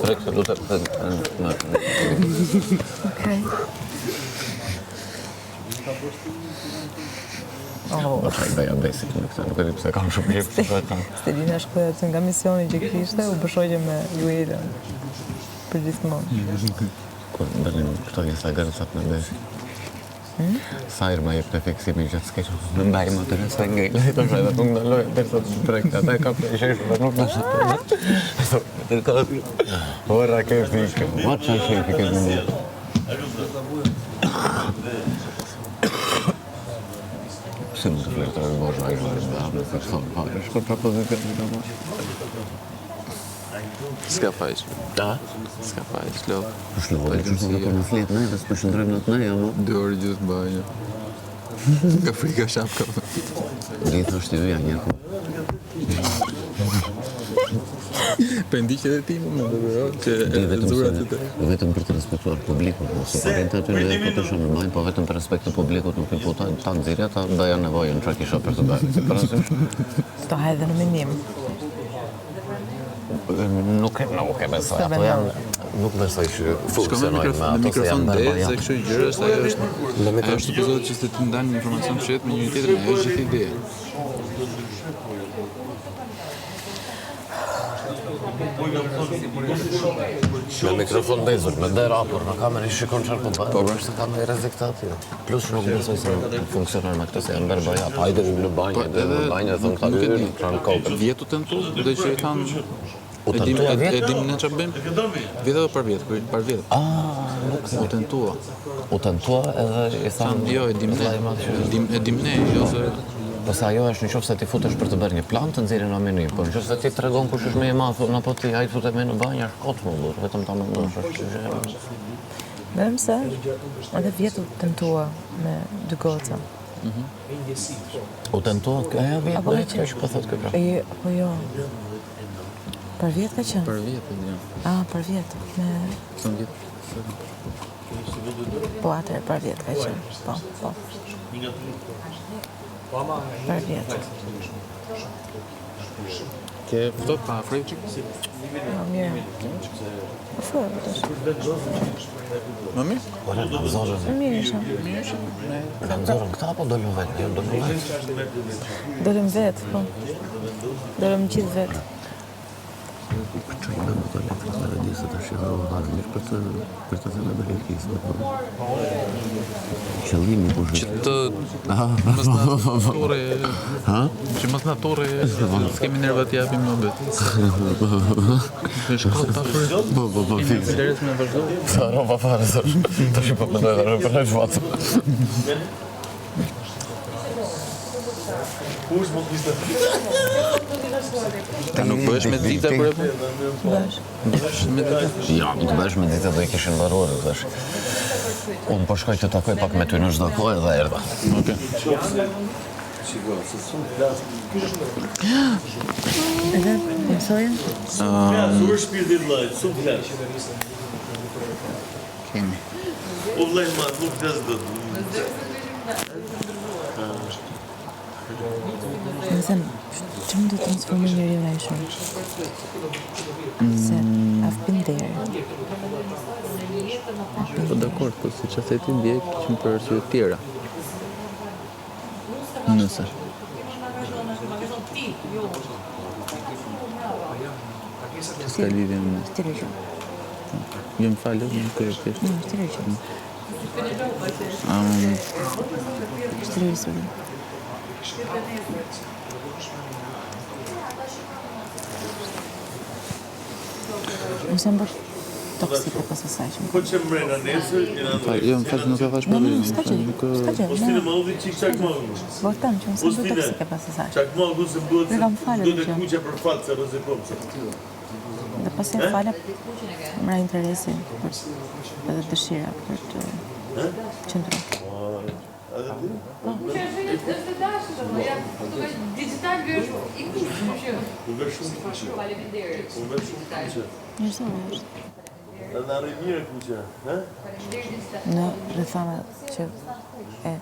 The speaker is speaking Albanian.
drejt se lutem. Okej. Po çaj bëja besit në këtë, nuk e di pse kam shumë mirë këtë. Stelina shkoja që nga misioni që kishte, u bëshoqe me Luelën. Për gjithmonë. Kur bënim këto Instagram-sat në besit. Sajrë ma jep të fiksimi që të skeqë në mbaj më të nësë ngej. Të shaj dhe nuk ndaloj, tërsa të brekta, ata e ka për shesh dhe nuk në shëtë. Ora ke fikë, ma që shë fikë në një. Si më të flertërë në bojë, a i shërë dhe amë në fikë thonë, pa, e shko propozicion në të bojë. S'ka fajsh. Da? S'ka fajsh, lo. Shlovë, që të për në fletë ne, dhe s'për shëndrojmë në të ne, ama. 2 orë gjithë në banjë. Nga frika shapka. Gjithë është të duja njërë. Për ndiqet e ti më të bërë, që zurat të të. Vetëm për të respektuar publikut, ose parente aty në e po të shumë në majnë, po vetëm për respekt të publikut nuk i puta ta nëzirja, ta bëja nevojën që kisha për të bërë. Si parasysh? Sto hajde në menim. Nuk e besoj, ato janë, nuk besoj që funksionojnë me ato se janë bërë bërë se kështu i gjërë është ajo është supozot që të ndanë një informacion fshet me një tjetër me e gjithë ide. Me mikrofon bezur, me der apur, në kamerë i shikon qërë po bërë, por është ka me rezikta aty. Plus nuk besoj se funksionojnë me këto se janë bërë bëja, pa hajde në banjë, dhe në banjë e thëmë ta yrë, në pranë kokët. Vjetu të nëtu, dhe që i thanë... U tentua vjetë? E dim në që bëjmë? Vjetë dhe par vjetë? Nuk se. U tentua. U tentua edhe i thanë... Jo, e dim ne, jo se... Pëse ajo është në qofë se ti futesh për të bërë një plan të nxirrin anonim, por në qofë se ti të regon kush është me e mathë, në po ti hajtë fute me në banjë, është kotë më burë, vetëm ta më ndosh, është që Vetëm se, edhe vjetu tentua me 2 goca. U tentua, ajo vjetë me që po thotë këpra. Po jo. Për vjetë ka qënë? Për vjetë, jo. Për vjetë. Me... Së vjetë. Po atër, për vjetë ka qënë. Po. Për vjetë. Ke fëtot pa afrej që? Mirë. Afrej, vëtësh. Më mirë? Ore, në nëzorën. Mirë isha. Në nëzorën këta apo dollëm vetë? Jo, dollëm vetë. Dollëm vetë, po. Dollëm gjithë vetë. Që i me më të letër të dhe disë të shihërë dalë mirë për të thënë dhe helkisë. Qëllimi ku shështë? Që të mës natore... Që mës natore... S'kemi nerva t'japim më betë. Është kohë ta fërë. Po, fikës. Leres me vazhdo. Sa roba fare, të shi për më dojë dhe rëpër në shvatë. Ta nuk bëhesh me dita për e për? Bësh. Bëhesh me dita? Ja, nuk bëhesh me dita do i kishin varurë, dhe unë po shkoj të takoj pak me ty në çdo kohë dhe erdha. Okej. Edhe, mësoje? Zurë shpirtit lajt, shumë flash. Kemi. O vlaj ma, nuk flas do të. Më thëmë, që më do të transformoj një relation? Se, I've been there. Po dakord, po si që theti ndjek, që më për arsye tjera. Nëse. Që s'ka lidhje në... Shtire që. Jo më falë, më kërë kështë. Shtire që. Shtire që. Më se më bërë toksike pas asaj që më Po që mrena nesër, Jo, më falë, nuk e thash për s'ka gjë, Postine ma udhi qik qakmagu. Vërtem që më se më bërë toksike pas asaj. Qakmagu se duhet Dhe kam falë duhet e që. kuqe për fatë se rëzikon. Dhe pas e falë, më ra interesi edhe dëshira për të qëndru. Digital është i kushtë që. Faleminderit. Njërësore është. Edhe arri mirë kuqe, Në rrethana që e